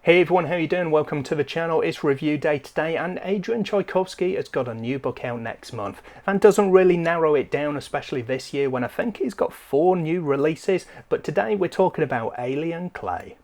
Hey everyone, how you doing? Welcome to the channel. It's review day today, and Adrian Tchaikovsky has got a new book out next month. And doesn't really narrow it down, especially this year when I think he's got 4 new releases. But today we're talking about Alien Clay.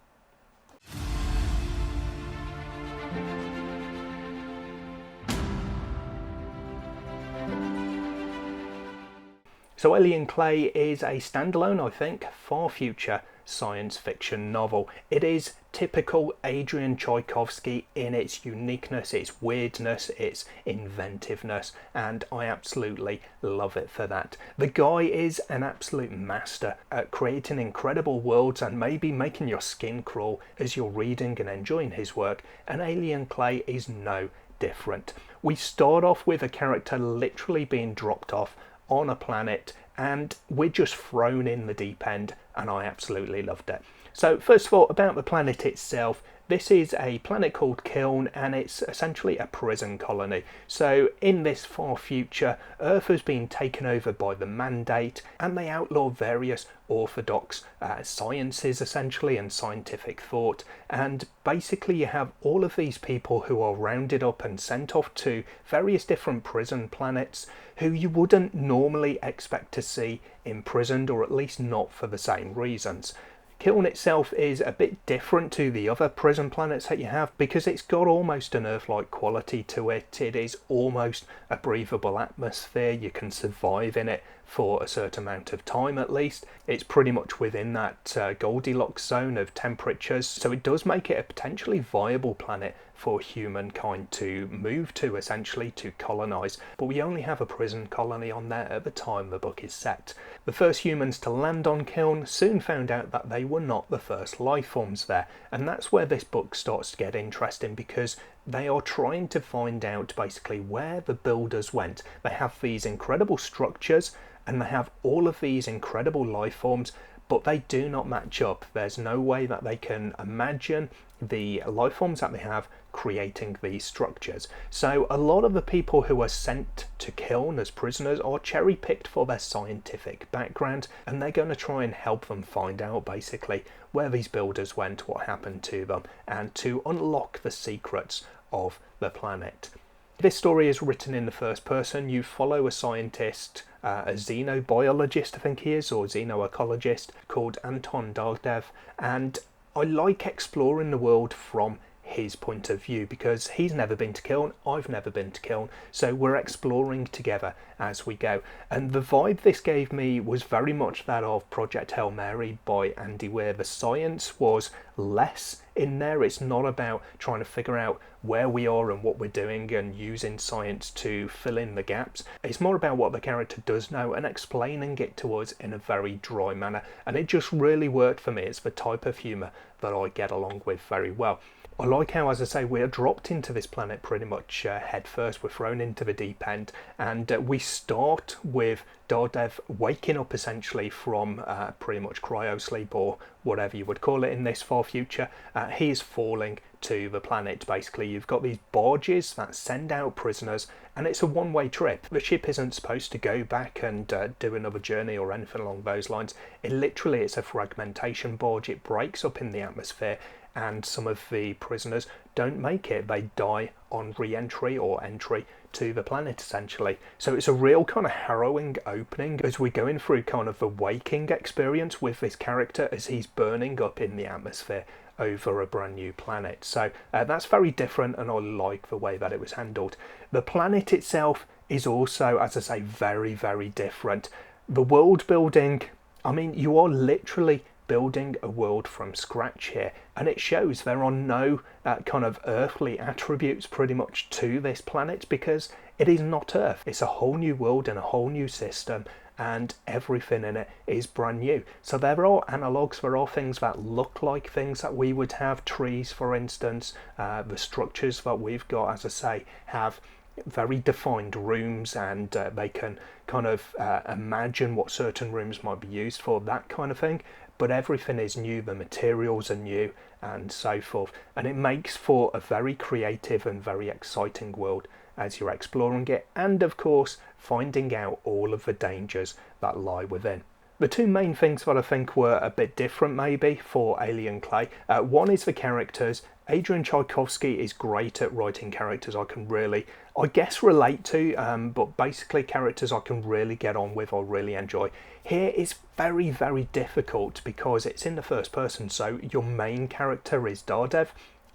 So Alien Clay is a standalone, I think, far future science fiction novel. It is typical Adrian Tchaikovsky in its uniqueness, its weirdness, its inventiveness, and I absolutely love it for that. The guy is an absolute master at creating incredible worlds and maybe making your skin crawl as you're reading and enjoying his work, and Alien Clay is no different. We start off with a character literally being dropped off on a planet and we're just thrown in the deep end, and I absolutely loved it. So first of all, about the planet itself, this is a planet called Kiln, and it's essentially a prison colony. So in this far future, Earth has been taken over by the Mandate, and they outlaw various orthodox sciences essentially and scientific thought. And basically you have all of these people who are rounded up and sent off to various different prison planets who you wouldn't normally expect to see imprisoned, or at least not for the same reasons. Kiln itself is a bit different to the other prison planets that you have because it's got almost an Earth-like quality to it. It is almost a breathable atmosphere. You can survive in it for a certain amount of time at least. It's pretty much within that Goldilocks zone of temperatures, so it does make it a potentially viable planet for humankind to move to, essentially to colonize. But we only have a prison colony on there at the time the book is set. The first humans to land on Kiln soon found out that they were not the first life forms there, and that's where this book starts to get interesting because they are trying to find out basically where the builders went. They have these incredible structures and they have all of these incredible life forms, but they do not match up. There's no way that they can imagine the life forms that they have creating these structures. So a lot of the people who are sent to Kiln as prisoners are cherry picked for their scientific background, and they're going to try and help them find out basically where these builders went, what happened to them, and to unlock the secrets of the planet. This story is written in the first person. You follow a scientist, a xenobiologist I think he is, or xenoecologist, called Anton Dardev, and I like exploring the world from his point of view because he's never been to Kiln, I've never been to Kiln, so we're exploring together as we go. And the vibe this gave me was very much that of Project Hail Mary by Andy Weir. The science was less in there. It's not about trying to figure out where we are and what we're doing and using science to fill in the gaps. It's more about what the character does know and explaining it to us in a very dry manner, and it just really worked for me. It's the type of humour that I get along with very well. I like how, as I say, we're dropped into this planet pretty much head first. We're thrown into the deep end, and we start with Dardev waking up essentially from pretty much cryosleep, or whatever you would call it in this far future. He is falling to the planet. Basically, you've got these barges that send out prisoners, and it's a one-way trip. The ship isn't supposed to go back and do another journey or anything along those lines. It's a fragmentation barge. It breaks up in the atmosphere, and some of the prisoners don't make it. They die on re-entry or entry to the planet essentially. So it's a real kind of harrowing opening as we're going through kind of the waking experience with this character as he's burning up in the atmosphere over a brand new planet. So that's very different, and I like the way that it was handled. The planet itself is also, as I say, very, very different. The world building, I mean, you are literally building a world from scratch here, and it shows. There are no kind of earthly attributes pretty much to this planet because it is not Earth. It's a whole new world and a whole new system, and everything in it is brand new. So there are analogues, there are things that look like things that we would have, trees for instance. The structures that we've got, as I say, have very defined rooms, and they can kind of imagine what certain rooms might be used for, that kind of thing. But everything is new, the materials are new, and so forth, and it makes for a very creative and very exciting world as you're exploring it, and of course finding out all of the dangers that lie within. The two main things that I think were a bit different maybe for Alien Clay, one is the characters. Adrian Tchaikovsky is great at writing characters I can really, I guess, relate to, but basically characters I can really get on with or really enjoy. Here it's very, very difficult because it's in the first person, so your main character is Dardev,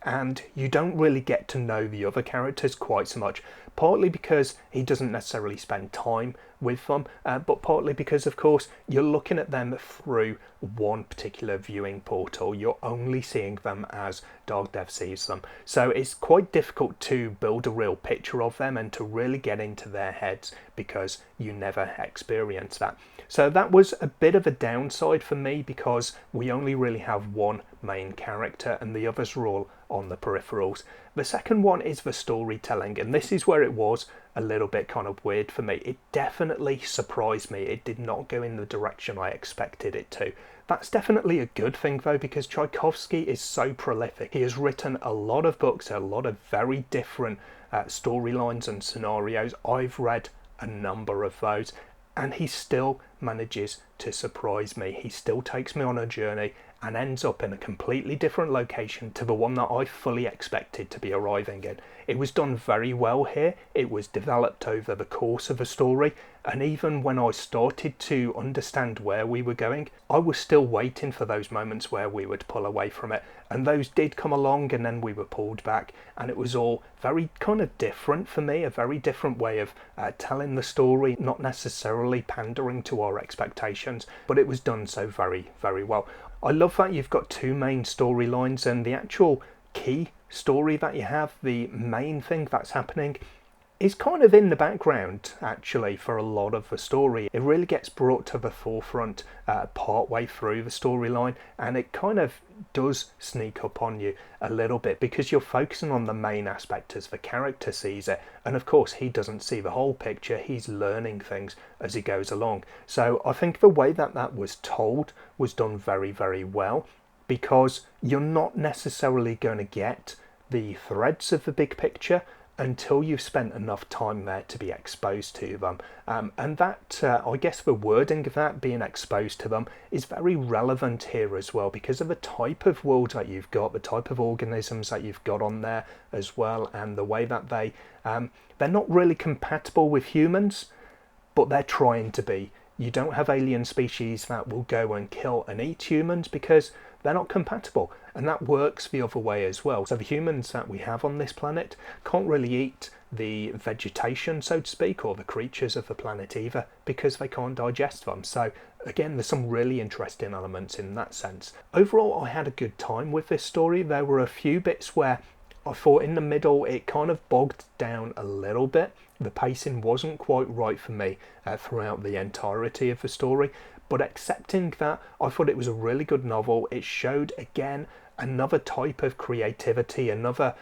and you don't really get to know the other characters quite so much, partly because he doesn't necessarily spend time with them, but partly because, of course, you're looking at them through one particular viewing portal. You're only seeing them as Dardev sees them. So it's quite difficult to build a real picture of them and to really get into their heads because you never experience that. So that was a bit of a downside for me because we only really have one main character and the others are all on the peripherals. The second one is the storytelling, and this is where it was a little bit kind of weird for me. It definitely surprised me. It did not go in the direction I expected it to. That's definitely a good thing though, because Tchaikovsky is so prolific. He has written a lot of books, a lot of very different storylines and scenarios. I've read a number of those, and he still manages to surprise me. He still takes me on a journey and ends up in a completely different location to the one that I fully expected to be arriving in. It was done very well here. It was developed over the course of a story, and even when I started to understand where we were going, I was still waiting for those moments where we would pull away from it, and those did come along and then we were pulled back, and it was all very kind of different for me, a very different way of telling the story, not necessarily pandering to our expectations, but it was done so very, very well. I love that you've got two main storylines, and the actual key story that you have, the main thing that's happening, is kind of in the background actually for a lot of the story. It really gets brought to the forefront part way through the storyline, and it kind of does sneak up on you a little bit because you're focusing on the main aspect as the character sees it, and of course he doesn't see the whole picture. He's learning things as he goes along. So I think the way that that was told was done very, very well, because you're not necessarily going to get the threads of the big picture until you've spent enough time there to be exposed to them. And that, I guess the wording of that, being exposed to them, is very relevant here as well because of the type of world that you've got, the type of organisms that you've got on there as well, and the way that they're not really compatible with humans, but they're trying to be. You don't have alien species that will go and kill and eat humans because they're not compatible, and that works the other way as well. So the humans that we have on this planet can't really eat the vegetation, so to speak, or the creatures of the planet either, because they can't digest them. So again, there's some really interesting elements in that sense. Overall, I had a good time with this story. There were a few bits where I thought in the middle it kind of bogged down a little bit. The pacing wasn't quite right for me throughout the entirety of the story, but accepting that, I thought it was a really good novel. It showed, again, another type of creativity, another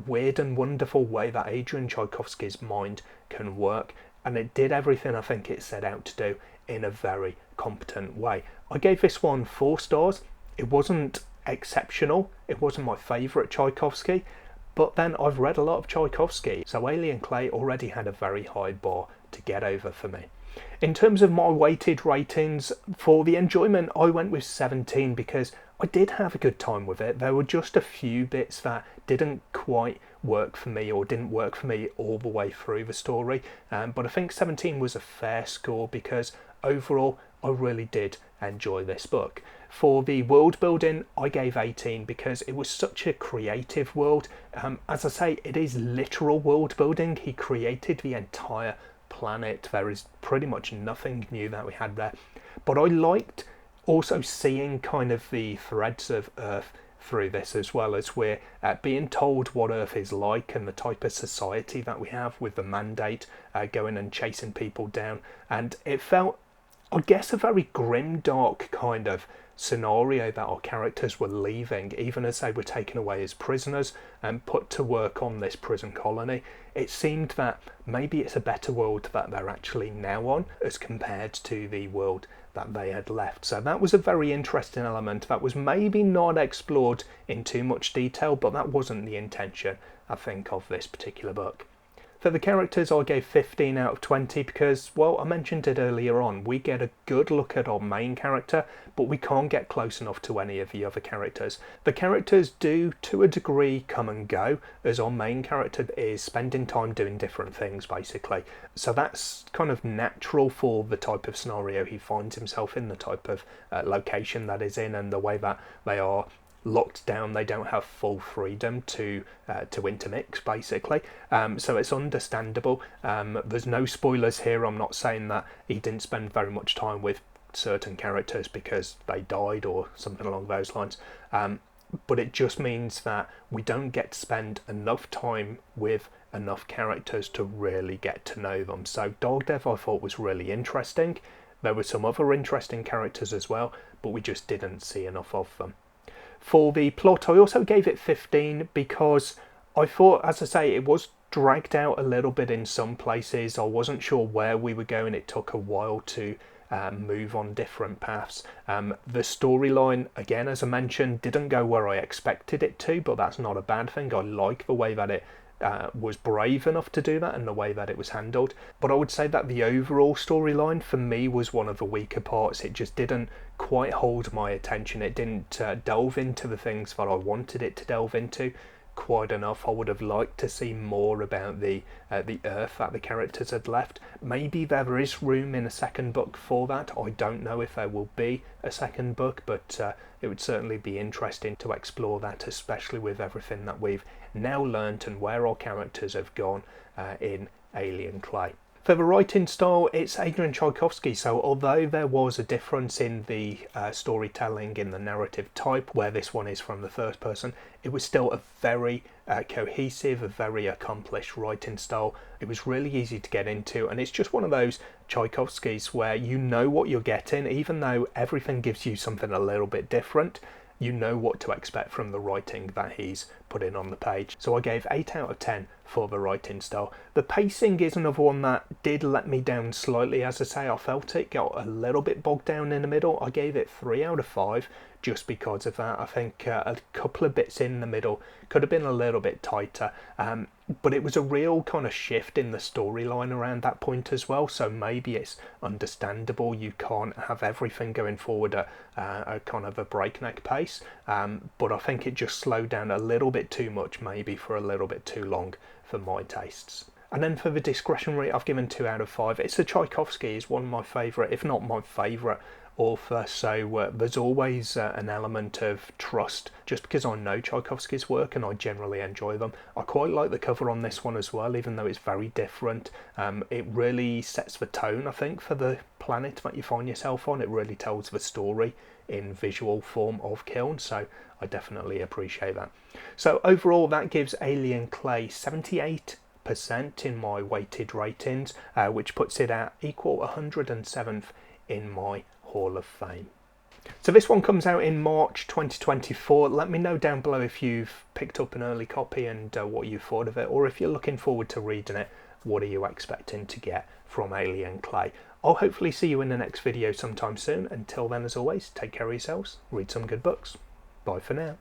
weird and wonderful way that Adrian Tchaikovsky's mind can work, and it did everything I think it set out to do in a very competent way. I gave this one 4 stars. It wasn't exceptional. It wasn't my favourite Tchaikovsky, but then I've read a lot of Tchaikovsky, so Alien Clay already had a very high bar to get over for me. In terms of my weighted ratings, for the enjoyment I went with 17 because I did have a good time with it. There were just a few bits that didn't quite work for me or didn't work for me all the way through the story, but I think 17 was a fair score because overall I really did enjoy this book. For the world building, I gave 18 because it was such a creative world. As I say, it is literal world building. He created the entire planet. There is pretty much nothing new that we had there, but I liked also seeing kind of the threads of Earth through this, as well as we're being told what Earth is like and the type of society that we have with the mandate going and chasing people down, and it felt, I guess, a very grim, dark kind of scenario that our characters were leaving, even as they were taken away as prisoners and put to work on this prison colony. It seemed that maybe it's a better world that they're actually now on as compared to the world that they had left. So that was a very interesting element that was maybe not explored in too much detail, but that wasn't the intention, I think, of this particular book. For the characters, I gave 15 out of 20 because, well, I mentioned it earlier on, we get a good look at our main character, but we can't get close enough to any of the other characters. The characters do, to a degree, come and go, as our main character is spending time doing different things, basically. So that's kind of natural for the type of scenario he finds himself in, the type of location that is in, and the way that they are locked down. They don't have full freedom to intermix, basically. So it's understandable. There's no spoilers here. I'm not saying that he didn't spend very much time with certain characters because they died or something along those lines. But it just means that we don't get to spend enough time with enough characters to really get to know them. So Dog Dev I thought was really interesting. There were some other interesting characters as well, but we just didn't see enough of them. For the plot, I also gave it 15 because I thought, as I say, it was dragged out a little bit in some places. I wasn't sure where we were going. It took a while to move on different paths. The storyline, again, as I mentioned, didn't go where I expected it to, but that's not a bad thing. I like the way that it was brave enough to do that and the way that it was handled. But I would say that the overall storyline for me was one of the weaker parts. It just didn't quite hold my attention. It didn't delve into the things that I wanted it to delve into quite enough. I would have liked to see more about the Earth that the characters had left. Maybe there is room in a second book for that. I don't know if there will be a second book, but it would certainly be interesting to explore that, especially with everything that we've now learnt and where our characters have gone in Alien Clay. For the writing style, it's Adrian Tchaikovsky, so although there was a difference in the storytelling, in the narrative type, where this one is from the first person, it was still a very cohesive, a very accomplished writing style. It was really easy to get into, and it's just one of those Tchaikovskys where you know what you're getting, even though everything gives you something a little bit different. You know what to expect from the writing that he's put in on the page. So I gave 8 out of 10 for the writing style. The pacing is another one that did let me down slightly. As I say, I felt it got a little bit bogged down in the middle. I gave it 3 out of 5 just because of that. I think a couple of bits in the middle could have been a little bit tighter. But it was a real kind of shift in the storyline around that point as well, so maybe it's understandable you can't have everything going forward at a kind of a breakneck pace, but I think it just slowed down a little bit too much, maybe for a little bit too long for my tastes. And then for the discretionary, I've given 2 out of 5. It's a Tchaikovsky, is one of my favourite, if not my favourite author, so there's always an element of trust just because I know Tchaikovsky's work and I generally enjoy them. I quite like the cover on this one as well, even though it's very different. It really sets the tone, I think, for the planet that you find yourself on. It really tells the story in visual form of Kiln, so I definitely appreciate that. So overall, that gives Alien Clay 78% in my weighted ratings, which puts it at equal 107th in my Hall of Fame. So this one comes out in March 2024. Let me know down below if you've picked up an early copy and what you thought of it, or if you're looking forward to reading it, what are you expecting to get from Alien Clay? I'll hopefully see you in the next video sometime soon. Until then, as always, take care of yourselves, read some good books. Bye for now.